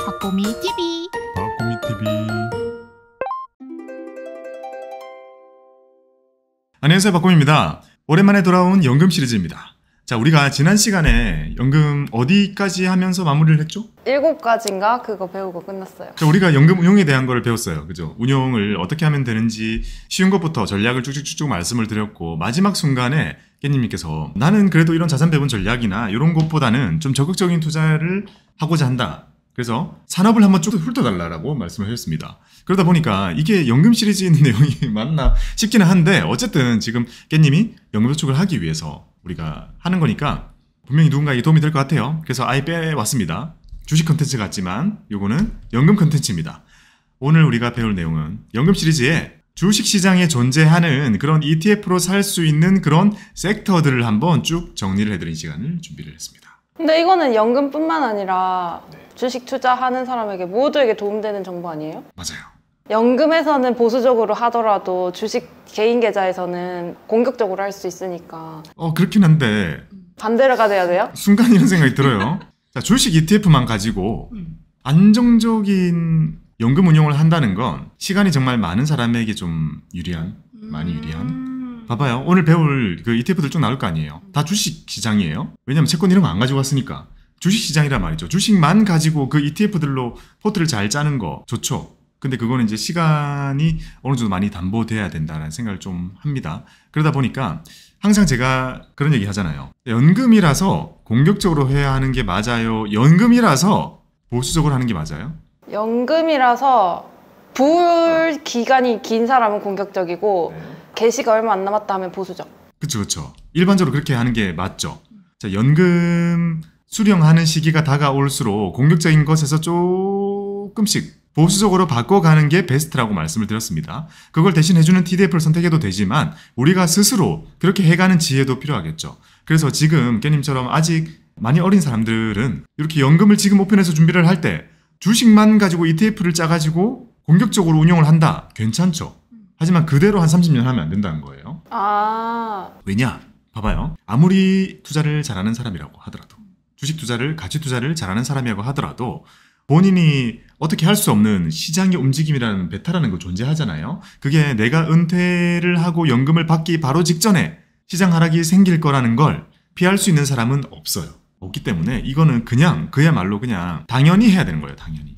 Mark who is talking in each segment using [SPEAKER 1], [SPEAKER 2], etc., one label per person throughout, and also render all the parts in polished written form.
[SPEAKER 1] 박보미 TV.
[SPEAKER 2] 박보미 TV. 안녕하세요, 박보미입니다. 오랜만에 돌아온 연금 시리즈입니다. 자, 우리가 지난 시간에 연금 어디까지 하면서 마무리를 했죠?
[SPEAKER 3] 7가지인가? 그거 배우고 끝났어요.
[SPEAKER 2] 자, 우리가 연금 운용에 대한 거를 배웠어요. 그죠? 운용을 어떻게 하면 되는지 쉬운 것부터 전략을 쭉쭉쭉 말씀을 드렸고, 마지막 순간에 깻님께서 나는 그래도 이런 자산 배분 전략이나 이런 것보다는 좀 적극적인 투자를 하고자 한다. 그래서 산업을 한번 쭉 훑어달라고 말씀을 하셨습니다. 그러다 보니까 이게 연금 시리즈인 내용이 맞나 싶기는 한데, 어쨌든 지금 깻님이 연금 저축을 하기 위해서 우리가 하는 거니까 분명히 누군가에게 도움이 될 것 같아요. 그래서 아예 빼왔습니다. 주식 컨텐츠 같지만 요거는 연금 컨텐츠입니다. 오늘 우리가 배울 내용은 연금 시리즈에 주식시장에 존재하는 그런 ETF로 살 수 있는 그런 섹터들을 한번 쭉 정리를 해드린 시간을 준비를 했습니다.
[SPEAKER 3] 근데 이거는 연금뿐만 아니라 주식 투자하는 사람에게 모두에게 도움되는 정보 아니에요?
[SPEAKER 2] 맞아요.
[SPEAKER 3] 연금에서는 보수적으로 하더라도 주식 개인 계좌에서는 공격적으로 할 수 있으니까
[SPEAKER 2] 그렇긴 한데
[SPEAKER 3] 반대가 돼야 돼요?
[SPEAKER 2] 순간 이런 생각이 들어요. 자, 주식 ETF만 가지고 안정적인 연금 운용을 한다는 건 시간이 정말 많은 사람에게 좀 유리한, 많이 유리한. 봐봐요. 오늘 배울 그 ETF들 쭉 나올 거 아니에요. 다 주식 시장이에요. 왜냐면 채권 이런 거 안 가지고 왔으니까. 주식 시장이란 말이죠. 주식만 가지고 그 ETF들로 포트를 잘 짜는 거 좋죠. 근데 그거는 이제 시간이 어느 정도 많이 담보돼야 된다는 생각을 좀 합니다. 그러다 보니까 항상 제가 그런 얘기 하잖아요. 연금이라서 공격적으로 해야 하는 게 맞아요? 연금이라서 보수적으로 하는 게 맞아요?
[SPEAKER 3] 연금이라서 부을 기간이 긴 사람은 공격적이고 개시가 얼마 안 남았다 하면 보수적.
[SPEAKER 2] 그쵸. 일반적으로 그렇게 하는 게 맞죠. 자, 연금 수령하는 시기가 다가올수록 공격적인 것에서 조금씩 보수적으로 바꿔가는 게 베스트라고 말씀을 드렸습니다. 그걸 대신 해주는 TDF를 선택해도 되지만 우리가 스스로 그렇게 해가는 지혜도 필요하겠죠. 그래서 지금 깻님처럼 아직 많이 어린 사람들은 이렇게 연금을 지금 오픈해서 준비를 할 때 주식만 가지고 ETF를 짜가지고 공격적으로 운용을 한다. 괜찮죠. 하지만 그대로 한 30년 하면 안 된다는 거예요. 왜냐? 봐봐요. 아무리 투자를 잘하는 사람이라고 하더라도, 주식 투자를, 가치 투자를 잘하는 사람이라고 하더라도 본인이 어떻게 할 수 없는 시장의 움직임이라는 베타라는 거 존재하잖아요. 그게 내가 은퇴를 하고 연금을 받기 바로 직전에 시장 하락이 생길 거라는 걸 피할 수 있는 사람은 없어요. 없기 때문에 이거는 그냥 그야말로 그냥 당연히 해야 되는 거예요. 당연히.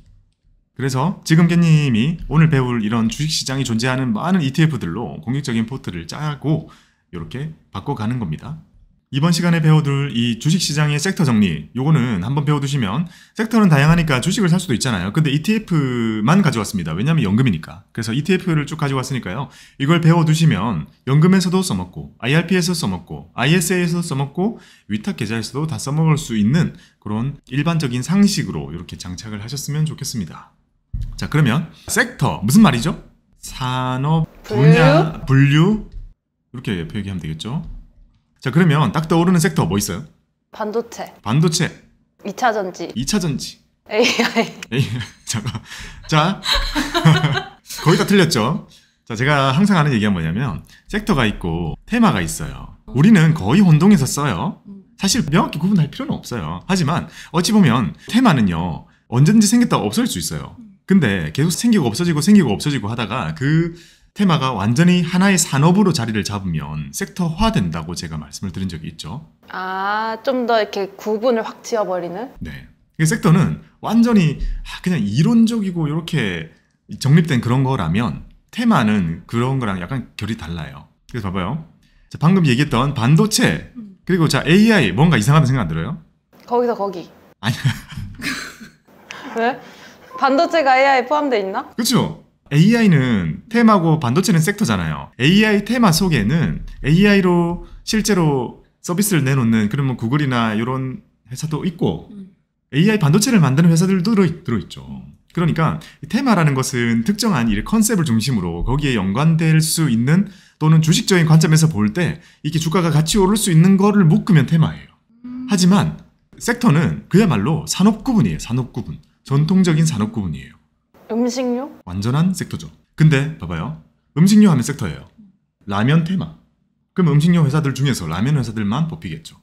[SPEAKER 2] 그래서 지금 깻님이 오늘 배울 이런 주식시장이 존재하는 많은 ETF들로 공격적인 포트를 짜고 이렇게 바꿔가는 겁니다. 이번 시간에 배워둘 이 주식시장의 섹터 정리, 요거는 한번 배워두시면 섹터는 다양하니까 주식을 살 수도 있잖아요. 근데 ETF만 가져왔습니다. 왜냐하면 연금이니까. 그래서 ETF를 쭉 가져왔으니까요. 이걸 배워두시면 연금에서도 써먹고 IRP에서 써먹고 ISA에서 써먹고 위탁 계좌에서도 다 써먹을 수 있는 그런 일반적인 상식으로 이렇게 장착을 하셨으면 좋겠습니다. 자, 그러면 섹터, 무슨 말이죠? 산업, 분야, 분류 이렇게 표기하면 되겠죠. 자, 그러면 딱 떠오르는 섹터 뭐 있어요?
[SPEAKER 3] 반도체, 2차전지,
[SPEAKER 2] 2차전지,
[SPEAKER 3] AI.
[SPEAKER 2] 잠깐. 자, 거의 다 틀렸죠? 자, 제가 항상 하는 얘기가 뭐냐면 섹터가 있고 테마가 있어요. 우리는 거의 혼동해서 써요. 사실 명확히 구분할 필요는 없어요. 하지만 어찌 보면 테마는요, 언제든지 생겼다가 없어질 수 있어요. 근데 계속 생기고 없어지고 하다가 그 테마가 완전히 하나의 산업으로 자리를 잡으면 섹터화 된다고 제가 말씀을 드린 적이 있죠.
[SPEAKER 3] 좀 더 이렇게 구분을 확 지어버리는?
[SPEAKER 2] 네. 섹터는 완전히 그냥 이론적이고 이렇게 정립된 그런 거라면 테마는 그런 거랑 약간 결이 달라요. 그래서 봐봐요. 자, 방금 얘기했던 반도체, 그리고 자, AI, 뭔가 이상하다는 생각 안 들어요?
[SPEAKER 3] 거기서 거기.
[SPEAKER 2] 아니.
[SPEAKER 3] 왜? 반도체가 AI 포함되어 있나?
[SPEAKER 2] 그렇죠. AI는 테마고 반도체는 섹터잖아요. AI 테마 속에는 AI로 실제로 서비스를 내놓는 그러면 구글이나 이런 회사도 있고 AI 반도체를 만드는 회사들도 들어있죠. 그러니까 테마라는 것은 특정한 이 컨셉을 중심으로 거기에 연관될 수 있는 또는 주식적인 관점에서 볼 때 이게 주가가 같이 오를 수 있는 거를 묶으면 테마예요. 하지만 섹터는 그야말로 산업구분이에요. 산업구분. 전통적인 산업구분이에요.
[SPEAKER 3] 음식료?
[SPEAKER 2] 완전한 섹터죠. 근데 봐봐요. 음식료 하면 섹터예요. 라면 테마. 그럼 음식료 회사들 중에서 라면 회사들만 뽑히겠죠.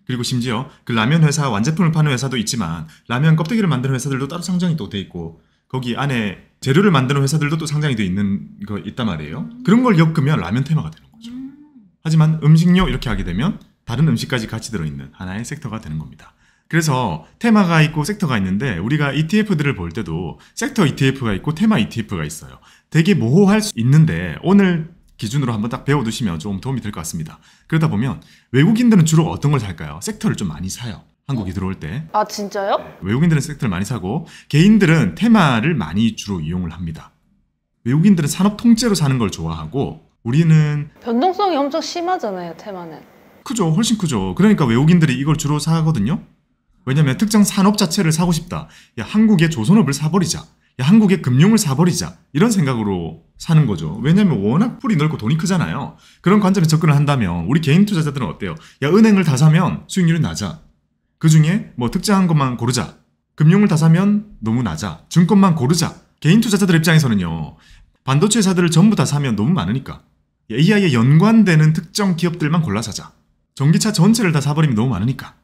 [SPEAKER 2] 그리고 심지어 그 라면 회사 완제품을 파는 회사도 있지만 라면 껍데기를 만드는 회사들도 따로 상장이 또 돼 있고 거기 안에 재료를 만드는 회사들도 또 상장이 돼 있는 거 있단 말이에요. 그런 걸 엮으면 라면 테마가 되는 거죠. 하지만 음식료 이렇게 하게 되면 다른 음식까지 같이 들어있는 하나의 섹터가 되는 겁니다. 그래서 테마가 있고 섹터가 있는데 우리가 ETF들을 볼 때도 섹터 ETF가 있고 테마 ETF가 있어요. 되게 모호할 수 있는데 오늘 기준으로 한번 딱 배워두시면 좀 도움이 될 것 같습니다. 그러다 보면 외국인들은 주로 어떤 걸 살까요? 섹터를 좀 많이 사요. 한국에 들어올 때.
[SPEAKER 3] 아 진짜요?
[SPEAKER 2] 외국인들은 섹터를 많이 사고 개인들은 테마를 많이 주로 이용을 합니다. 외국인들은 산업 통째로 사는 걸 좋아하고 우리는
[SPEAKER 3] 변동성이 엄청 심하잖아요, 테마는.
[SPEAKER 2] 크죠. 훨씬 크죠. 그러니까 외국인들이 이걸 주로 사거든요. 왜냐면 특정 산업 자체를 사고 싶다. 야, 한국의 조선업을 사버리자. 야, 한국의 금융을 사버리자. 이런 생각으로 사는 거죠. 왜냐면 워낙 풀이 넓고 돈이 크잖아요. 그런 관점에 접근을 한다면 우리 개인 투자자들은 어때요? 야, 은행을 다 사면 수익률이 낮아. 그 중에 뭐 특정한 것만 고르자. 금융을 다 사면 너무 낮아. 증권만 고르자. 개인 투자자들 입장에서는요. 반도체 회사들을 전부 다 사면 너무 많으니까. AI에 연관되는 특정 기업들만 골라 사자. 전기차 전체를 다 사버리면 너무 많으니까.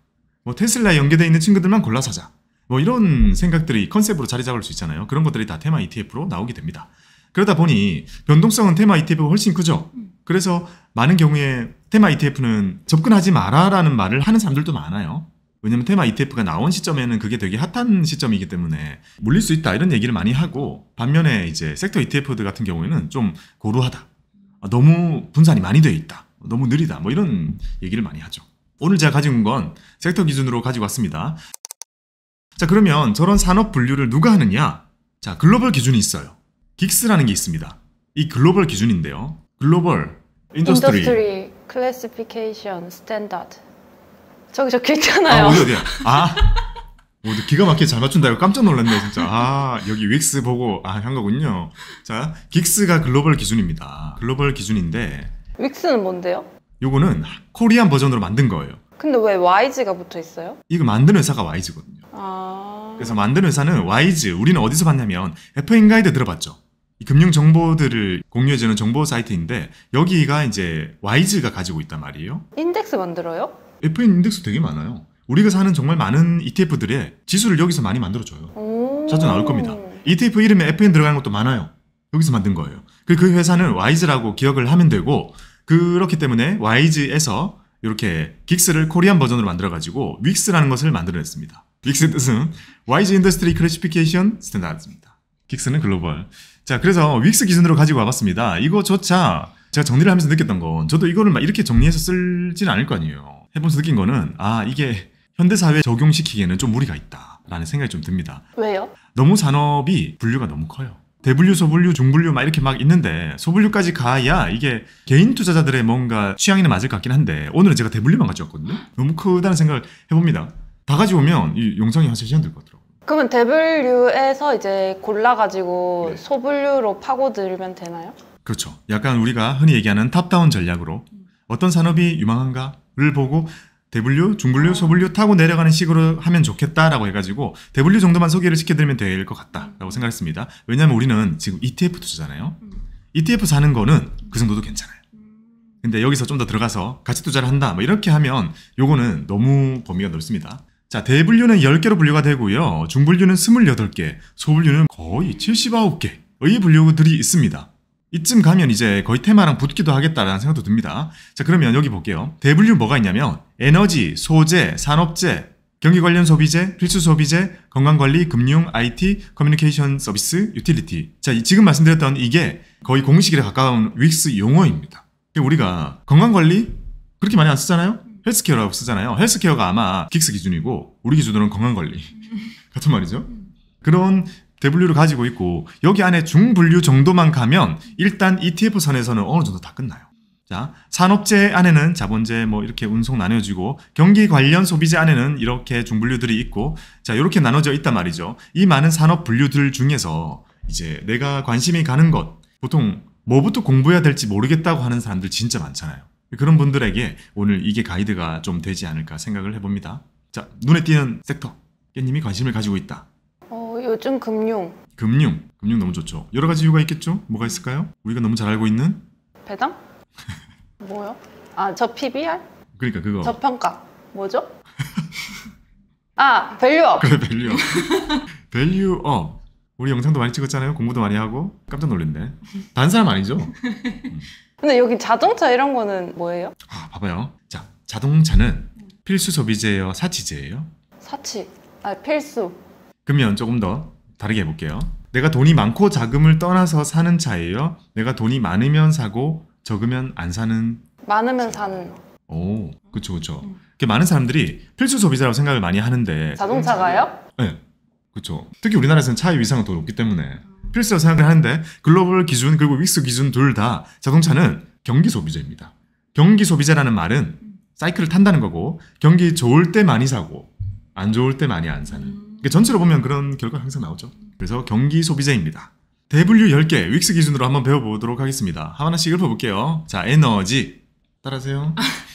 [SPEAKER 2] 뭐 테슬라에 연계되어 있는 친구들만 골라 사자. 뭐 이런 생각들이 컨셉으로 자리 잡을 수 있잖아요. 그런 것들이 다 테마 ETF로 나오게 됩니다. 그러다 보니 변동성은 테마 ETF가 훨씬 크죠. 그래서 많은 경우에 테마 ETF는 접근하지 마라라는 말을 하는 사람들도 많아요. 왜냐면 테마 ETF가 나온 시점에는 그게 되게 핫한 시점이기 때문에 물릴 수 있다 이런 얘기를 많이 하고 반면에 이제 섹터 ETF들 같은 경우에는 좀 고루하다. 너무 분산이 많이 되어 있다. 너무 느리다. 뭐 이런 얘기를 많이 하죠. 오늘 제가 가지고 온 건 섹터 기준으로 가지고 왔습니다. 자, 그러면 저런 산업 분류를 누가 하느냐? 자, 글로벌 기준이 있어요. 긱스라는 게 있습니다. 이 글로벌 기준인데요. 글로벌 인더스트리
[SPEAKER 3] 클래시피케이션 스탠다드. 저기 적혀 있잖아요.
[SPEAKER 2] 어디야? 기가 막히게 잘 맞춘다. 이거 깜짝 놀랐네, 진짜. 여기 윅스 보고, 한 거군요. 자, 긱스가 글로벌 기준입니다. 글로벌 기준인데.
[SPEAKER 3] 윅스는 뭔데요?
[SPEAKER 2] 요거는 코리안 버전으로 만든 거예요.
[SPEAKER 3] 근데 왜 YG가 붙어 있어요?
[SPEAKER 2] 이거 만든 회사가 YG거든요. 그래서 만든 회사는 YG, 우리는 어디서 봤냐면, FN 가이드 들어봤죠? 이 금융 정보들을 공유해주는 정보 사이트인데, 여기가 이제 YG가 가지고 있단 말이에요.
[SPEAKER 3] 인덱스 만들어요?
[SPEAKER 2] FN 인덱스 되게 많아요. 우리가 사는 정말 많은 ETF들의 지수를 여기서 많이 만들어줘요. 자주 나올 겁니다. ETF 이름에 FN 들어가는 것도 많아요. 여기서 만든 거예요. 그 회사는 YG라고 기억을 하면 되고 그렇기 때문에 YG에서 이렇게 긱스를 코리안 버전으로 만들어가지고 윅스라는 것을 만들어냈습니다. 윅스의 뜻은 YG 인더스트리 클래시피케이션 스탠다드입니다. 긱스는 글로벌. 자, 그래서 윅스 기준으로 가지고 와봤습니다. 이거조차 제가 정리를 하면서 느꼈던 건 저도 이거를 막 이렇게 정리해서 쓸지는 않을 거 아니에요. 해보면서 느낀 거는 이게 현대사회에 적용시키기에는 좀 무리가 있다라는 생각이 좀 듭니다.
[SPEAKER 3] 왜요?
[SPEAKER 2] 너무 산업이 분류가 너무 커요. 대분류, 소분류, 중분류 막 이렇게 막 있는데 소분류까지 가야 이게 개인 투자자들의 뭔가 취향에는 맞을 것 같긴 한데 오늘은 제가 대분류만 가져왔거든요. 너무 크다는 생각을 해봅니다. 다 가져오면 이 영상이 한 3시간 될 것 같더라고요.
[SPEAKER 3] 그러면 대분류에서 이제 골라가지고
[SPEAKER 2] 네.
[SPEAKER 3] 소분류로 파고들면 되나요?
[SPEAKER 2] 그렇죠. 약간 우리가 흔히 얘기하는 탑다운 전략으로 어떤 산업이 유망한가를 보고 대분류, 중분류, 소분류 타고 내려가는 식으로 하면 좋겠다라고 해가지고 대분류 정도만 소개를 시켜드리면 될 것 같다라고 생각했습니다. 왜냐하면 우리는 지금 ETF 투자잖아요. ETF 사는 거는 그 정도도 괜찮아요. 근데 여기서 좀 더 들어가서 가치 투자를 한다 뭐 이렇게 하면 요거는 너무 범위가 넓습니다. 자, 대분류는 10개로 분류가 되고요. 중분류는 28개, 소분류는 거의 79개의 분류들이 있습니다. 이쯤 가면 이제 거의 테마랑 붙기도 하겠다라는 생각도 듭니다. 자, 그러면 여기 볼게요. 대분류 뭐가 있냐면 에너지, 소재, 산업재, 경기 관련 소비재, 필수 소비재, 건강관리, 금융, IT, 커뮤니케이션 서비스, 유틸리티. 자, 지금 말씀드렸던 이게 거의 공식에 가까운 윅스 용어입니다. 우리가 건강관리 그렇게 많이 안 쓰잖아요? 헬스케어라고 쓰잖아요. 헬스케어가 아마 긱스 기준이고 우리 기준으로는 건강관리 같은 말이죠. 그런 대분류를 가지고 있고 여기 안에 중분류 정도만 가면 일단 ETF 선에서는 어느 정도 다 끝나요. 자, 산업재 안에는 자본재 뭐 이렇게 운송 나눠지고 경기 관련 소비재 안에는 이렇게 중분류들이 있고 자, 이렇게 나눠져 있단 말이죠. 이 많은 산업 분류들 중에서 이제 내가 관심이 가는 것 보통 뭐부터 공부해야 될지 모르겠다고 하는 사람들 진짜 많잖아요. 그런 분들에게 오늘 이게 가이드가 좀 되지 않을까 생각을 해봅니다. 자, 눈에 띄는 섹터 깨님이 관심을 가지고 있다.
[SPEAKER 3] 요즘 금융
[SPEAKER 2] 너무 좋죠. 여러 가지 이유가 있겠죠? 뭐가 있을까요? 우리가 너무 잘 알고 있는?
[SPEAKER 3] 배당? 뭐요? 저 PBR?
[SPEAKER 2] 그러니까 그거
[SPEAKER 3] 저평가 뭐죠? 아, 밸류업.
[SPEAKER 2] 그래, 밸류업. 밸류업. 우리 영상도 많이 찍었잖아요. 공부도 많이 하고. 깜짝 놀랐네. 다른 사람 아니죠?
[SPEAKER 3] 근데 여기 자동차 이런 거는 뭐예요?
[SPEAKER 2] 아, 봐봐요. 자, 자동차는 필수 소비재예요? 사치재예요?
[SPEAKER 3] 사치. 아, 필수.
[SPEAKER 2] 그러면 조금 더 다르게 해볼게요. 내가 돈이 많고 자금을 떠나서 사는 차예요? 내가 돈이 많으면 사고 적으면 안 사는?
[SPEAKER 3] 많으면 사는.
[SPEAKER 2] 오, 그쵸, 그쵸. 많은 사람들이 필수 소비자라고 생각을 많이 하는데
[SPEAKER 3] 자동차가요?
[SPEAKER 2] 네, 그쵸. 특히 우리나라에서는 차의 위상은 더 높기 때문에 필수라고 생각을 하는데 글로벌 기준 그리고 윅스 기준 둘 다 자동차는 경기 소비자입니다. 경기 소비자라는 말은 사이클을 탄다는 거고 경기 좋을 때 많이 사고 안 좋을 때 많이 안 사는. 그러니까 전체로 보면 그런 결과가 항상 나오죠. 그래서 경기 소비자입니다. 대분류 10개 윅스 기준으로 한번 배워보도록 하겠습니다. 하나씩 읽어볼게요. 자, 에너지 따라하세요.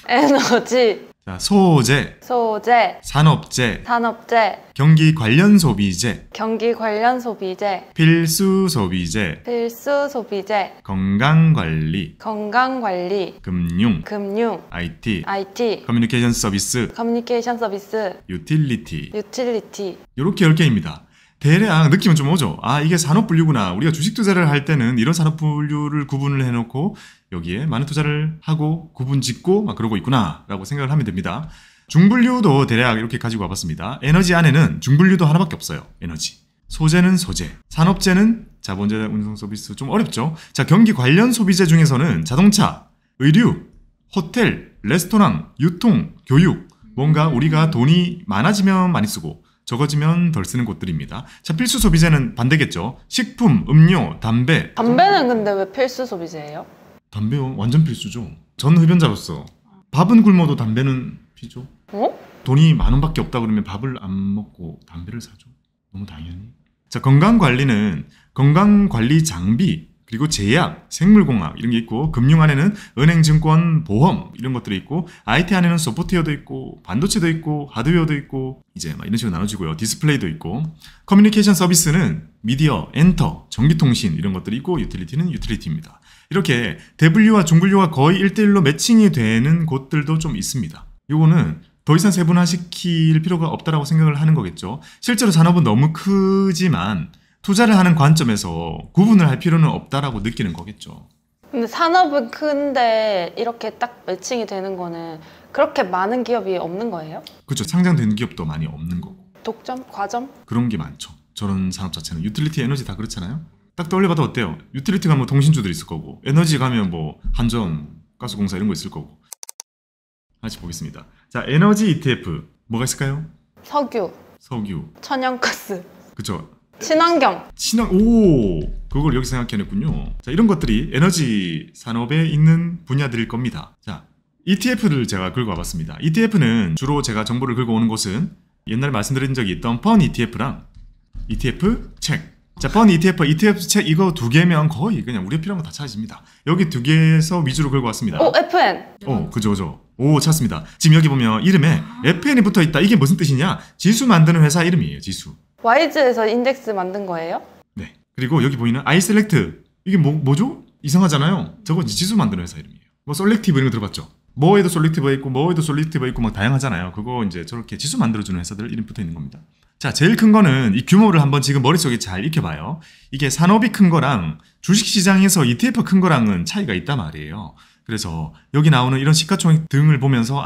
[SPEAKER 3] 에너지,
[SPEAKER 2] 자, 소재,
[SPEAKER 3] 소재,
[SPEAKER 2] 산업재,
[SPEAKER 3] 산업재,
[SPEAKER 2] 경기 관련 소비재,
[SPEAKER 3] 경기 관련 소비재,
[SPEAKER 2] 필수 소비재,
[SPEAKER 3] 필수 소비재,
[SPEAKER 2] 건강관리,
[SPEAKER 3] 건강관리,
[SPEAKER 2] 금융,
[SPEAKER 3] 금융,
[SPEAKER 2] IT,
[SPEAKER 3] IT,
[SPEAKER 2] 커뮤니케이션 서비스,
[SPEAKER 3] 커뮤니케이션 서비스,
[SPEAKER 2] 유틸리티.
[SPEAKER 3] 유틸리티.
[SPEAKER 2] 이렇게 10개입니다. 대략 느낌은 좀 오죠. 아, 이게 산업분류구나. 우리가 주식 투자를 할 때는 이런 산업분류를 구분을 해놓고 여기에 많은 투자를 하고 구분 짓고 막 그러고 있구나 라고 생각을 하면 됩니다. 중분류도 대략 이렇게 가지고 와봤습니다. 에너지 안에는 중분류도 하나밖에 없어요. 에너지. 소재는 소재. 산업재는 자본재 운송 서비스. 좀 어렵죠. 자, 경기 관련 소비재 중에서는 자동차, 의류, 호텔, 레스토랑, 유통, 교육. 뭔가 우리가 돈이 많아지면 많이 쓰고 적어지면 덜 쓰는 곳들입니다. 자, 필수 소비재는 반대겠죠. 식품, 음료, 담배.
[SPEAKER 3] 담배는 근데 왜 필수 소비재예요?
[SPEAKER 2] 담배요? 완전 필수죠. 전 흡연자로서 밥은 굶어도 담배는 피죠.
[SPEAKER 3] 어?
[SPEAKER 2] 돈이 10,000원밖에 없다 그러면 밥을 안 먹고 담배를 사죠. 너무 당연히. 자, 건강관리는 건강관리 장비 그리고 제약, 생물공학 이런 게 있고 금융 안에는 은행, 증권, 보험 이런 것들이 있고 IT 안에는 소프트웨어도 있고 반도체도 있고 하드웨어도 있고 이제 막 이런 식으로 나눠지고요. 디스플레이도 있고 커뮤니케이션 서비스는 미디어, 엔터, 전기통신 이런 것들이 있고 유틸리티는 유틸리티입니다. 이렇게 대분류와 중분류가 거의 1대1로 매칭이 되는 곳들도 좀 있습니다. 요거는 더 이상 세분화시킬 필요가 없다라고 생각을 하는 거겠죠. 실제로 산업은 너무 크지만 투자를 하는 관점에서 구분을 할 필요는 없다라고 느끼는 거겠죠.
[SPEAKER 3] 근데 산업은 큰데 이렇게 딱 매칭이 되는 거는 그렇게 많은 기업이 없는 거예요?
[SPEAKER 2] 그렇죠. 상장된 기업도 많이 없는 거고.
[SPEAKER 3] 독점? 과점?
[SPEAKER 2] 그런 게 많죠. 저런 산업 자체는. 유틸리티, 에너지 다 그렇잖아요. 딱 떠올려봐도 어때요? 유틸리티 가면 통신주들 있을 거고 에너지 가면 뭐 한전, 가스공사 이런 거 있을 거고. 하나씩 보겠습니다. 자, 에너지 ETF 뭐가 있을까요?
[SPEAKER 3] 석유,
[SPEAKER 2] 석유.
[SPEAKER 3] 천연가스,
[SPEAKER 2] 그렇죠.
[SPEAKER 3] 친환경.
[SPEAKER 2] 오, 그걸 여기 생각해냈군요. 자, 이런 것들이 에너지 산업에 있는 분야들일 겁니다. 자, ETF를 제가 긁어 와봤습니다. ETF는 주로 제가 정보를 긁어 오는 곳은 옛날에 말씀드린 적이 있던 펀 ETF랑 ETF 책. 자, 펀 ETF, ETF 책 이거 두 개면 거의 그냥 우리가 필요한 거 다 찾아집니다. 여기 두 개에서 위주로 긁어 왔습니다.
[SPEAKER 3] 오, FN.
[SPEAKER 2] 그죠. 오, 찾습니다. 지금 여기 보면 이름에 FN이 붙어 있다. 이게 무슨 뜻이냐? 지수 만드는 회사 이름이에요, 지수.
[SPEAKER 3] 와이즈에서 인덱스 만든 거예요?
[SPEAKER 2] 네. 그리고 여기 보이는 아이셀렉트. 이게 뭐죠? 이상하잖아요. 저거 지수 만드는 회사 이름이에요. 뭐 솔렉티브 이런 거 들어봤죠? 뭐에도 솔렉티브가 있고 뭐에도 솔렉티브가 있고 막 다양하잖아요. 그거 이제 저렇게 지수 만들어주는 회사들 이름 붙어 있는 겁니다. 자, 제일 큰 거는 이 규모를 한번 지금 머릿속에 잘 익혀봐요. 이게 산업이 큰 거랑 주식시장에서 ETF 큰 거랑은 차이가 있단 말이에요. 그래서 여기 나오는 이런 시가총액 등을 보면서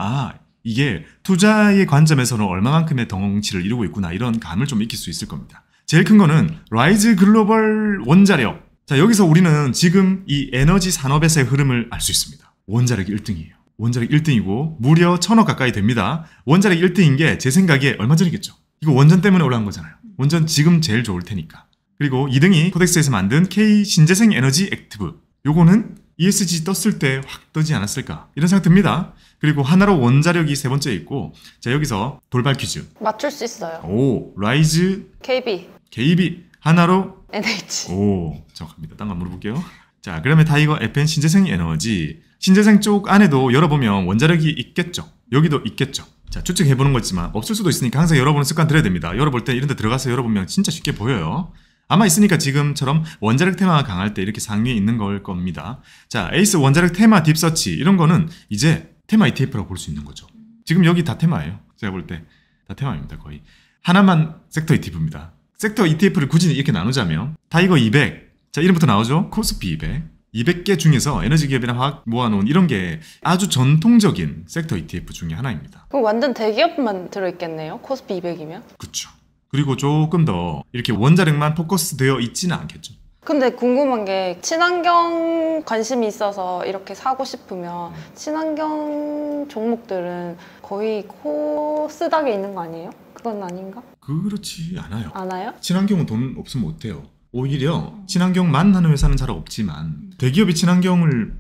[SPEAKER 2] 이게 투자의 관점에서는 얼마만큼의 덩치를 이루고 있구나 이런 감을 좀 익힐 수 있을 겁니다. 제일 큰 거는 라이즈 글로벌 원자력. 자, 여기서 우리는 지금 이 에너지 산업에서의 흐름을 알 수 있습니다. 원자력이 1등이에요. 원자력 1등이고 무려 1,000억 가까이 됩니다. 원자력 1등인 게 제 생각에 얼마 전이겠죠. 이거 원전 때문에 올라간 거잖아요. 원전 지금 제일 좋을 테니까. 그리고 2등이 코덱스에서 만든 K 신재생 에너지 액티브. 요거는 ESG 떴을 때 확 뜨지 않았을까 이런 생각 듭니다. 그리고 하나로 원자력이 세 번째 있고 자, 여기서 돌발 퀴즈.
[SPEAKER 3] 맞출 수 있어요.
[SPEAKER 2] 오, 라이즈
[SPEAKER 3] KB,
[SPEAKER 2] KB 하나로
[SPEAKER 3] NH.
[SPEAKER 2] 오, 정확합니다. 딴 거 물어볼게요. 자, 그러면 다이거 FN 신재생 에너지. 신재생 쪽 안에도 열어보면 원자력이 있겠죠. 여기도 있겠죠. 자, 추측해보는 거지만 없을 수도 있으니까 항상 열어보는 습관 들여야 됩니다. 열어볼 때 이런 데 들어가서 열어보면 진짜 쉽게 보여요. 아마 있으니까 지금처럼 원자력 테마가 강할 때 이렇게 상위에 있는 걸 겁니다. 자, 에이스 원자력 테마 딥서치 이런 거는 이제 테마 ETF라고 볼 수 있는 거죠. 지금 여기 다 테마예요. 제가 볼 때 다 테마입니다. 거의. 하나만 섹터 ETF입니다. 섹터 ETF를 굳이 이렇게 나누자면 타이거 200, 자 이름부터 나오죠. 코스피 200. 200개 중에서 에너지 기업이나 화학 모아놓은 이런 게 아주 전통적인 섹터 ETF 중에 하나입니다.
[SPEAKER 3] 그럼 완전 대기업만 들어있겠네요. 코스피 200이면.
[SPEAKER 2] 그렇죠. 그리고 조금 더 이렇게 원자력만 포커스 되어 있지는 않겠죠.
[SPEAKER 3] 근데 궁금한 게 친환경 관심이 있어서 이렇게 사고 싶으면 친환경 종목들은 거의 코스닥에 있는 거 아니에요? 그건 아닌가?
[SPEAKER 2] 그렇지 않아요.
[SPEAKER 3] 아나요?
[SPEAKER 2] 친환경은 돈 없으면 못해요. 오히려 친환경만 하는 회사는 잘 없지만 대기업이 친환경을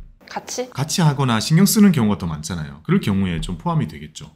[SPEAKER 2] 같이 하거나 신경 쓰는 경우가 더 많잖아요. 그럴 경우에 좀 포함이 되겠죠.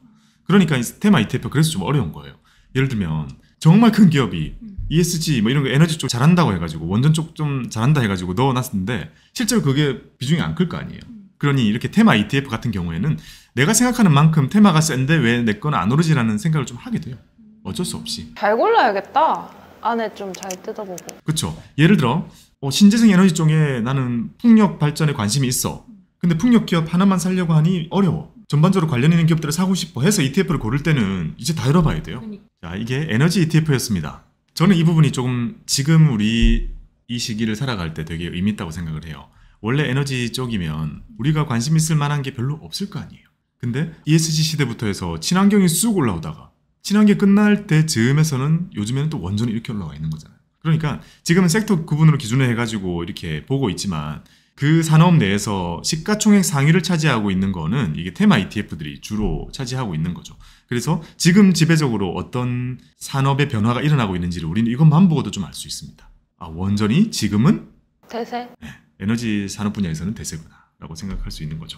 [SPEAKER 2] 그러니까 테마 ETF 그래서 좀 어려운 거예요. 예를 들면 정말 큰 기업이 ESG 뭐 이런 거 에너지 쪽 잘한다고 해가지고 원전 쪽 좀 잘한다 해가지고 넣어놨는데 실제로 그게 비중이 안 클 거 아니에요. 그러니 이렇게 테마 ETF 같은 경우에는 내가 생각하는 만큼 테마가 센데 왜 내 건 안 오르지라는 생각을 좀 하게 돼요. 어쩔 수 없이.
[SPEAKER 3] 잘 골라야겠다. 안에 좀 잘 뜯어보고.
[SPEAKER 2] 그렇죠. 예를 들어 신재생 에너지 쪽에 나는 풍력 발전에 관심이 있어. 근데 풍력 기업 하나만 살려고 하니 어려워. 전반적으로 관련 있는 기업들을 사고 싶어 해서 ETF를 고를 때는 이제 다 열어봐야 돼요. 자, 이게 에너지 ETF였습니다. 저는 이 부분이 조금 지금 우리 이 시기를 살아갈 때 되게 의미 있다고 생각을 해요. 원래 에너지 쪽이면 우리가 관심 있을 만한 게 별로 없을 거 아니에요. 근데 ESG 시대부터 해서 친환경이 쑥 올라오다가 친환경 끝날 때 즈음에서는 요즘에는 또 원전이 이렇게 올라와 있는 거잖아요. 그러니까 지금은 섹터 구분으로 기준을 해가지고 이렇게 보고 있지만 그 산업 내에서 시가총액 상위를 차지하고 있는 거는 이게 테마 ETF들이 주로 차지하고 있는 거죠. 그래서 지금 지배적으로 어떤 산업의 변화가 일어나고 있는지를 우리는 이것만 보고도 좀 알 수 있습니다. 아, 원전이 지금은
[SPEAKER 3] 대세?
[SPEAKER 2] 네, 에너지 산업 분야에서는 대세구나 라고 생각할 수 있는 거죠.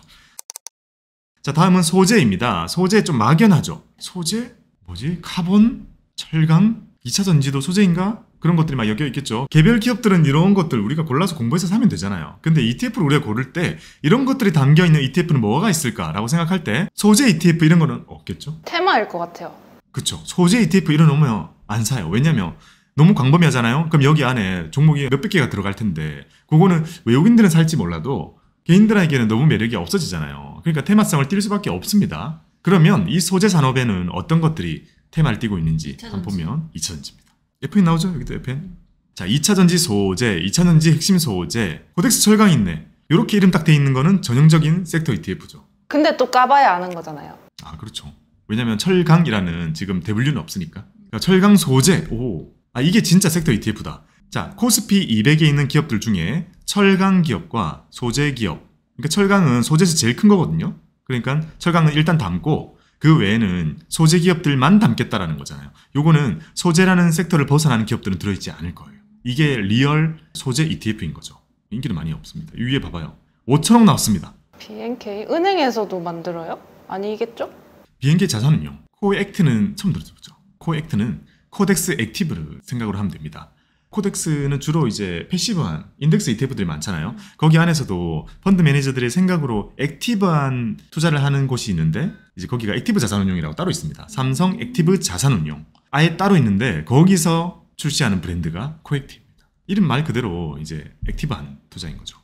[SPEAKER 2] 자, 다음은 소재입니다. 소재 좀 막연하죠. 소재? 뭐지? 카본? 철강? 2차 전지도 소재인가? 그런 것들이 막 엮여 있겠죠. 개별 기업들은 이런 것들 우리가 골라서 공부해서 사면 되잖아요. 근데 ETF를 우리가 고를 때 이런 것들이 담겨있는 ETF는 뭐가 있을까라고 생각할 때 소재 ETF 이런 거는 없겠죠.
[SPEAKER 3] 테마일 것 같아요.
[SPEAKER 2] 그쵸. 소재 ETF 이런 놓으면 안 사요. 왜냐면 너무 광범위하잖아요. 그럼 여기 안에 종목이 몇백 개가 들어갈 텐데 그거는 외국인들은 살지 몰라도 개인들에게는 너무 매력이 없어지잖아요. 그러니까 테마성을 띌 수밖에 없습니다. 그러면 이 소재 산업에는 어떤 것들이 테마를 띠고 있는지 한번 보면 2차전지입니다. FN 나오죠? 여기도 FN. 자, 2차전지 소재, 2차전지 핵심 소재, 코덱스 철강 있네. 이렇게 이름 딱 돼 있는 거는 전형적인 섹터 ETF죠.
[SPEAKER 3] 근데 또 까봐야 아는 거잖아요.
[SPEAKER 2] 아, 그렇죠. 왜냐면 철강이라는 지금 W는 없으니까. 그러니까 철강 소재, 오, 아 이게 진짜 섹터 ETF다. 자, 코스피 200에 있는 기업들 중에 철강 기업과 소재 기업. 그러니까 철강은 소재에서 제일 큰 거거든요. 그러니까 철강은 일단 담고 그 외에는 소재 기업들만 담겠다라는 거잖아요. 요거는 소재라는 섹터를 벗어나는 기업들은 들어있지 않을 거예요. 이게 리얼 소재 ETF인 거죠. 인기는 많이 없습니다. 위에 봐봐요. 5천억 나왔습니다.
[SPEAKER 3] BNK? 은행에서도 만들어요? 아니겠죠?
[SPEAKER 2] BNK 자산운용. 코액트는 처음 들어보죠. 코액트는 코덱스 액티브를 생각으로 하면 됩니다. 코덱스는 주로 이제 패시브한 인덱스 ETF들이 많잖아요. 거기 안에서도 펀드 매니저들의 생각으로 액티브한 투자를 하는 곳이 있는데 이제 거기가 액티브 자산운용이라고 따로 있습니다. 삼성 액티브 자산운용 아예 따로 있는데 거기서 출시하는 브랜드가 코액티브입니다. 이름 말 그대로 이제 액티브한 투자인 거죠.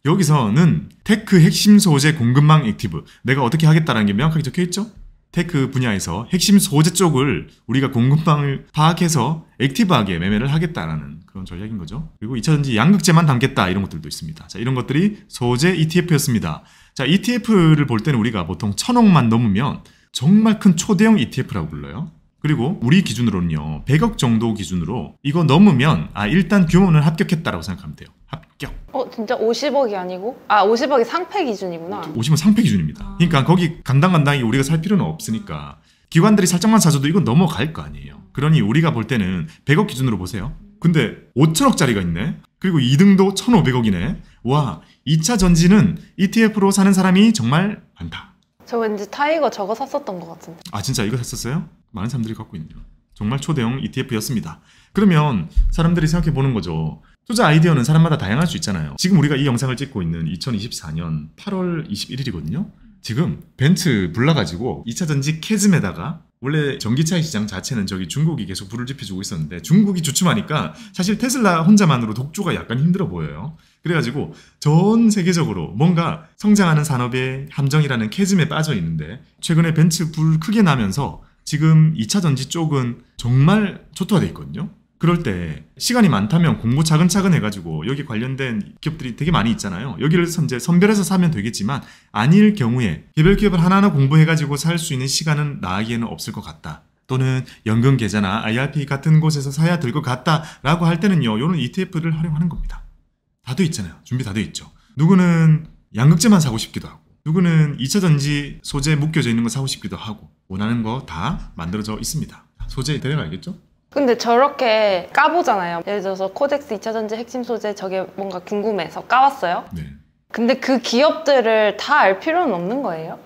[SPEAKER 2] 여기서는 테크 핵심 소재 공급망 액티브 내가 어떻게 하겠다라는 게 명확하게 적혀 있죠. 테크 분야에서 핵심 소재 쪽을 우리가 공급망을 파악해서 액티브하게 매매를 하겠다라는 그런 전략인 거죠. 그리고 2차전지 양극재만 담겠다 이런 것들도 있습니다. 자, 이런 것들이 소재 ETF였습니다. 자, ETF를 볼 때는 우리가 보통 1,000억만 넘으면 정말 큰 초대형 ETF라고 불러요. 그리고 우리 기준으로는요 100억 정도 기준으로 이거 넘으면 일단 규모는 합격했다라고 생각하면 돼요. 합격.
[SPEAKER 3] 진짜 50억이 아니고? 50억이 상패 기준이구나.
[SPEAKER 2] 50은 상패 기준입니다. 그러니까 거기 간당간당히 우리가 살 필요는 없으니까 기관들이 살짝만 사줘도 이건 넘어갈 거 아니에요. 그러니 우리가 볼 때는 100억 기준으로 보세요. 근데 5천억짜리가 있네. 그리고 2등도 1,500억이네. 와, 2차 전지는 ETF로 사는 사람이 정말 많다.
[SPEAKER 3] 저 왠지 타이거 저거 샀었던 것 같은데.
[SPEAKER 2] 아, 진짜 이거 샀었어요? 많은 사람들이 갖고 있네요. 정말 초대형 ETF였습니다. 그러면 사람들이 생각해 보는 거죠. 투자 아이디어는 사람마다 다양할 수 있잖아요. 지금 우리가 이 영상을 찍고 있는 2024년 8월 21일이거든요. 지금 벤츠 불나가지고 2차전지 캐즘에다가 원래 전기차 시장 자체는 저기 중국이 계속 불을 지펴주고 있었는데 중국이 주춤하니까 사실 테슬라 혼자만으로 독주가 약간 힘들어 보여요. 그래가지고 전 세계적으로 뭔가 성장하는 산업의 함정이라는 캐즘에 빠져 있는데 최근에 벤츠 불 크게 나면서 지금 2차 전지 쪽은 정말 초토화돼 있거든요. 그럴 때 시간이 많다면 공부 차근차근 해가지고 여기 관련된 기업들이 되게 많이 있잖아요. 여기를 이제 선별해서 사면 되겠지만 아닐 경우에 개별 기업을 하나하나 공부해가지고 살 수 있는 시간은 나에게는 없을 것 같다. 또는 연금 계좌나 IRP 같은 곳에서 사야 될 것 같다라고 할 때는요. 이런 ETF를 활용하는 겁니다. 다 돼 있잖아요. 준비 다 돼 있죠. 누구는 양극재만 사고 싶기도 하고 누구는 2차 전지 소재 묶여져 있는 거 사고 싶기도 하고 원하는 거 다 만들어져 있습니다. 소재 대략 알겠죠?
[SPEAKER 3] 근데 저렇게 까보잖아요. 예를 들어서 코덱스 2차 전지 핵심 소재 저게 뭔가 궁금해서 까왔어요.
[SPEAKER 2] 네.
[SPEAKER 3] 근데 그 기업들을 다 알 필요는 없는 거예요?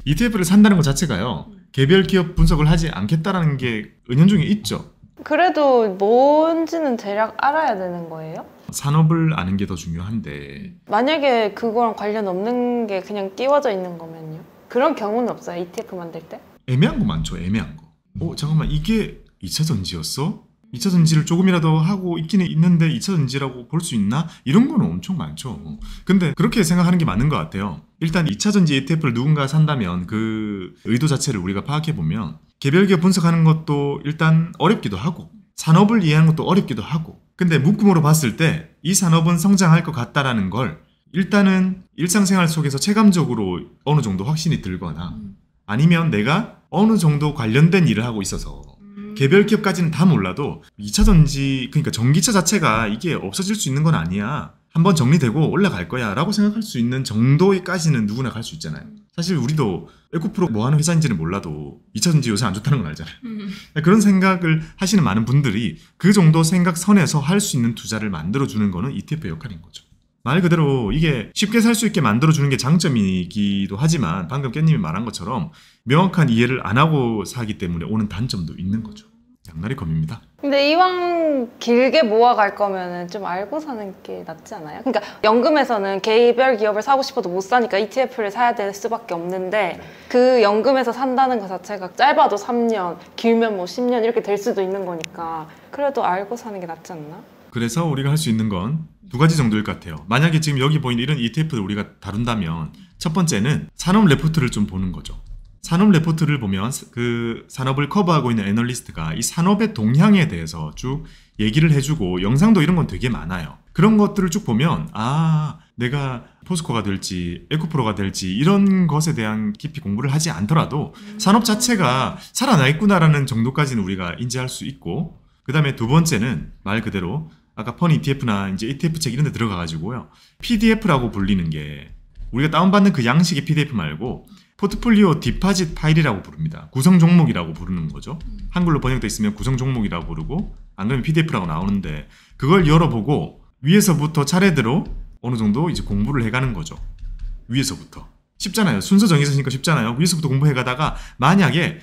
[SPEAKER 2] ETF를 산다는 것 자체가요. 개별 기업 분석을 하지 않겠다라는 게 은연중에 있죠.
[SPEAKER 3] 그래도 뭔지는 대략 알아야 되는 거예요?
[SPEAKER 2] 산업을 아는 게 더 중요한데
[SPEAKER 3] 만약에 그거랑 관련 없는 게 그냥 띄워져 있는 거면요? 그런 경우는 없어요? ETF 만들 때?
[SPEAKER 2] 애매한 거 많죠. 애매한 거. 잠깐만 이게 2차 전지였어? 2차 전지를 조금이라도 하고 있기는 있는데 2차 전지라고 볼 수 있나? 이런 거는 엄청 많죠. 근데 그렇게 생각하는 게 맞는 것 같아요. 일단 2차 전지 ETF를 누군가 산다면 그 의도 자체를 우리가 파악해보면 개별 기업 분석하는 것도 일단 어렵기도 하고 산업을 이해하는 것도 어렵기도 하고 근데 묶음으로 봤을 때 이 산업은 성장할 것 같다라는 걸 일단은 일상생활 속에서 체감적으로 어느 정도 확신이 들거나 아니면 내가 어느 정도 관련된 일을 하고 있어서 개별 기업까지는 다 몰라도 2차 전지 그러니까 전기차 자체가 이게 없어질 수 있는 건 아니야. 한번 정리되고 올라갈 거야 라고 생각할 수 있는 정도까지는 누구나 갈 수 있잖아요. 사실 우리도 에코프로 뭐 하는 회사인지는 몰라도 2차 전지 요새 안 좋다는 건 알잖아요. 그런 생각을 하시는 많은 분들이 그 정도 생각 선에서 할 수 있는 투자를 만들어주는 거는 ETF의 역할인 거죠. 말 그대로 이게 쉽게 살 수 있게 만들어주는 게 장점이기도 하지만 방금 깻님이 말한 것처럼 명확한 이해를 안 하고 사기 때문에 오는 단점도 있는 거죠. 양날의 검입니다.
[SPEAKER 3] 근데 이왕 길게 모아갈 거면은 좀 알고 사는 게 낫지 않아요? 그러니까 연금에서는 개별 기업을 사고 싶어도 못 사니까 ETF를 사야 될 수밖에 없는데 그 연금에서 산다는 것 자체가 짧아도 3년, 길면 뭐 10년 이렇게 될 수도 있는 거니까 그래도 알고 사는 게 낫지 않나?
[SPEAKER 2] 그래서 우리가 할 수 있는 건 두 가지 정도일 것 같아요. 만약에 지금 여기 보이는 이런 ETF를 우리가 다룬다면 첫 번째는 산업 레포트를 좀 보는 거죠. 산업 레포트를 보면 그 산업을 커버하고 있는 애널리스트가 이 산업의 동향에 대해서 쭉 얘기를 해주고 영상도 이런 건 되게 많아요. 그런 것들을 쭉 보면 내가 포스코가 될지 에코프로가 될지 이런 것에 대한 깊이 공부를 하지 않더라도 산업 자체가 살아나 있구나라는 정도까지는 우리가 인지할 수 있고 그 다음에 두 번째는 말 그대로 아까 펀 ETF나 이제 ETF 책 이런 데 들어가가지고요. PDF라고 불리는 게 우리가 다운받는 그 양식의 PDF 말고 포트폴리오 디파짓 파일이라고 부릅니다. 구성 종목이라고 부르는 거죠. 한글로 번역되어 있으면 구성 종목이라고 부르고 안 그러면 PDF라고 나오는데 그걸 열어보고 위에서부터 차례대로 어느 정도 이제 공부를 해가는 거죠. 위에서부터. 쉽잖아요. 순서 정해서 하니까 쉽잖아요. 위에서부터 공부해가다가 만약에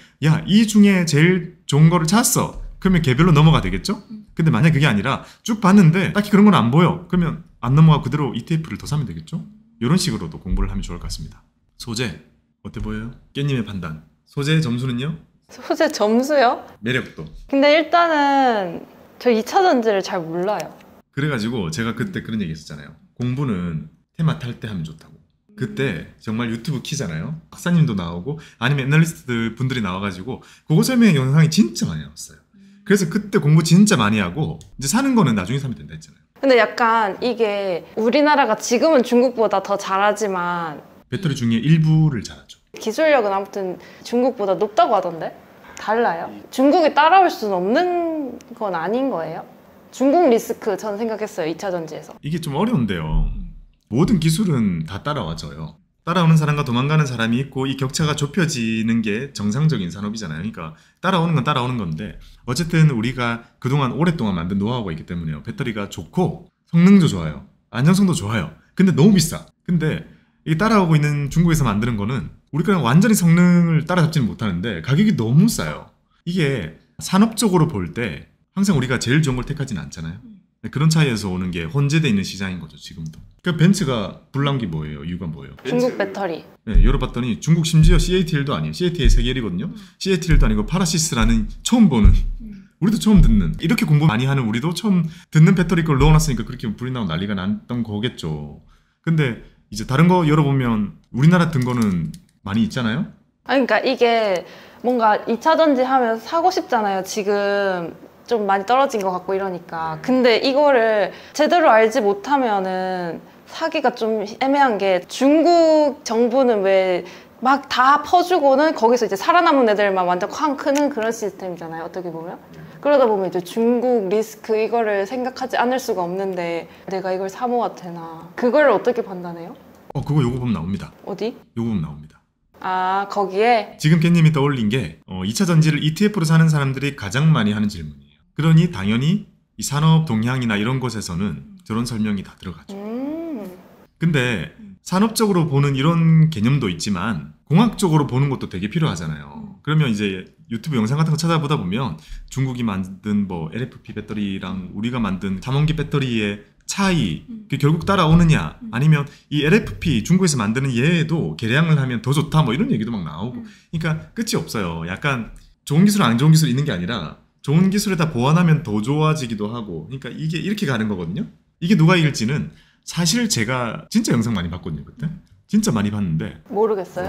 [SPEAKER 2] 이 중에 제일 좋은 거를 찾았어. 그러면 개별로 넘어가 되겠죠? 근데 만약 그게 아니라 쭉 봤는데 딱히 그런 건 안 보여. 그러면 안 넘어가 그대로 ETF를 더 사면 되겠죠? 이런 식으로도 공부를 하면 좋을 것 같습니다. 소재 어때 보여요? 깻님의 판단. 소재 점수는요?
[SPEAKER 3] 소재 점수요?
[SPEAKER 2] 매력도.
[SPEAKER 3] 근데 일단은 저 2차 전지를 잘 몰라요.
[SPEAKER 2] 그래가지고 제가 그때 그런 얘기 했었잖아요. 공부는 테마 탈 때 하면 좋다고. 그때 정말 유튜브 키잖아요. 박사님도 나오고 아니면 애널리스트 분들이 나와가지고 그거 설명 영상이 진짜 많이 나왔어요. 그래서 그때 공부 진짜 많이 하고 이제 사는 거는 나중에 사면 된다 했잖아요.
[SPEAKER 3] 근데 약간 이게 우리나라가 지금은 중국보다 더 잘하지만
[SPEAKER 2] 배터리 중에 일부를 잘하죠.
[SPEAKER 3] 기술력은 아무튼 중국보다 높다고 하던데? 달라요? 중국이 따라올 수는 없는 건 아닌 거예요? 중국 리스크 저는 생각했어요. 2차 전지에서.
[SPEAKER 2] 이게 좀 어려운데요. 모든 기술은 다 따라와져요. 따라오는 사람과 도망가는 사람이 있고 이 격차가 좁혀지는 게 정상적인 산업이잖아요. 그러니까 따라오는 건 따라오는 건데 어쨌든 우리가 그동안 오랫동안 만든 노하우가 있기 때문에요. 배터리가 좋고 성능도 좋아요. 안정성도 좋아요. 근데 너무 비싸. 근데 이 따라오고 있는 중국에서 만드는 거는 우리가 완전히 성능을 따라잡지는 못하는데 가격이 너무 싸요. 이게 산업적으로 볼 때 항상 우리가 제일 좋은 걸 택하지는 않잖아요. 그런 차이에서 오는 게 혼재되어 있는 시장인 거죠. 지금도. 그러니까 벤츠가 불난 게 뭐예요? 이유가 뭐예요?
[SPEAKER 3] 중국 배터리.
[SPEAKER 2] 네, 열어봤더니 중국 심지어 CATL도 아니에요. CATL 세계일이거든요. CATL도 아니고 파라시스라는 처음 보는 우리도 처음 듣는 이렇게 공부 많이 하는 우리도 처음 듣는 배터리 걸 넣어놨으니까 그렇게 불이 나고 난리가 났던 거겠죠. 근데 이제 다른 거 열어보면 우리나라 든 거는 많이 있잖아요.
[SPEAKER 3] 아니, 그러니까 이게 뭔가 2차 전지 하면 사고 싶잖아요. 지금 좀 많이 떨어진 것 같고 이러니까. 근데 이거를 제대로 알지 못하면은 사기가 좀 애매한 게 중국 정부는 왜 막 다 퍼주고는 거기서 이제 살아남은 애들만 완전 쾅 크는 그런 시스템이잖아요. 어떻게 보면. 그러다 보면 이제 중국 리스크 이거를 생각하지 않을 수가 없는데 내가 이걸 사 모아도 되나. 그걸 어떻게 판단해요?
[SPEAKER 2] 그거 요거 보면 나옵니다.
[SPEAKER 3] 어디?
[SPEAKER 2] 요거 보면 나옵니다.
[SPEAKER 3] 아, 거기에?
[SPEAKER 2] 지금 깻님이 떠올린 게 2차 전지를 ETF로 사는 사람들이 가장 많이 하는 질문이에요. 그러니 당연히 이 산업 동향이나 이런 곳에서는 저런 설명이 다 들어가죠. 근데 산업적으로 보는 이런 개념도 있지만 공학적으로 보는 것도 되게 필요하잖아요. 그러면 이제 유튜브 영상 같은 거 찾아보다 보면 중국이 만든 뭐 LFP 배터리랑 우리가 만든 삼원기 배터리의 차이, 그게 결국 따라오느냐, 아니면 이 LFP 중국에서 만드는 얘도 개량을 하면 더 좋다, 뭐 이런 얘기도 막 나오고. 그러니까 끝이 없어요. 약간 좋은 기술, 안 좋은 기술 있는 게 아니라 좋은 기술에다 보완하면 더 좋아지기도 하고. 그러니까 이게 이렇게 가는 거거든요. 이게 누가 이길지는 사실 제가 진짜 영상 많이 봤거든요, 그때. 진짜 많이 봤는데
[SPEAKER 3] 모르겠어요?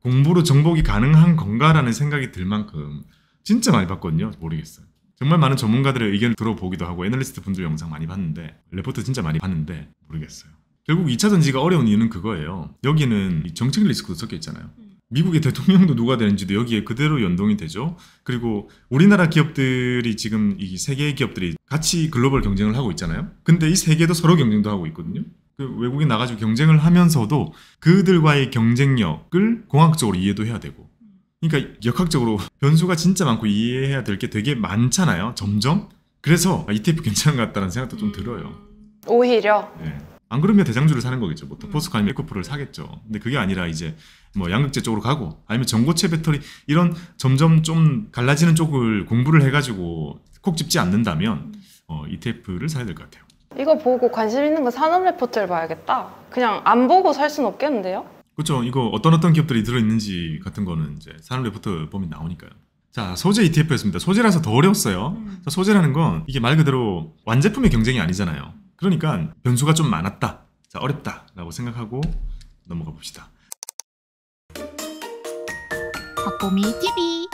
[SPEAKER 2] 공부로 정복이 가능한 건가라는 생각이 들 만큼 진짜 많이 봤거든요. 모르겠어요. 정말 많은 전문가들의 의견을 들어보기도 하고 애널리스트 분들 영상 많이 봤는데 레포트 진짜 많이 봤는데 모르겠어요. 결국 2차 전지가 어려운 이유는 그거예요. 여기는 정책 리스크도 섞여 있잖아요. 미국의 대통령도 누가 되는지도 여기에 그대로 연동이 되죠. 그리고 우리나라 기업들이 지금 이 세계 기업들이 같이 글로벌 경쟁을 하고 있잖아요. 근데 이 세 개도 서로 경쟁도 하고 있거든요. 그 외국인 나가지고 경쟁을 하면서도 그들과의 경쟁력을 공학적으로 이해도 해야 되고. 그러니까 역학적으로 변수가 진짜 많고 이해해야 될 게 되게 많잖아요. 점점. 그래서 ETF 괜찮은 것 같다는 생각도 좀 들어요.
[SPEAKER 3] 오히려?
[SPEAKER 2] 네. 안 그러면 대장주를 사는 거겠죠. 뭐 포스코 아니면 에코프를 사겠죠. 근데 그게 아니라 이제 뭐 양극재 쪽으로 가고 아니면 전고체 배터리 이런 점점 좀 갈라지는 쪽을 공부를 해가지고 콕 집지 않는다면 ETF를 사야 될 것 같아요.
[SPEAKER 3] 이거 보고 관심 있는 거 산업 레포트를 봐야겠다. 그냥 안 보고 살 수는 없겠는데요?
[SPEAKER 2] 그렇죠. 이거 어떤 기업들이 들어있는지 같은 거는 이제 산업 레포트 보면 나오니까요. 자, 소재 ETF였습니다. 소재라서 더 어려웠어요. 자, 소재라는 건 이게 말 그대로 완제품의 경쟁이 아니잖아요. 그러니까 변수가 좀 많았다. 자, 어렵다라고 생각하고 넘어가 봅시다.
[SPEAKER 1] 박보미 TV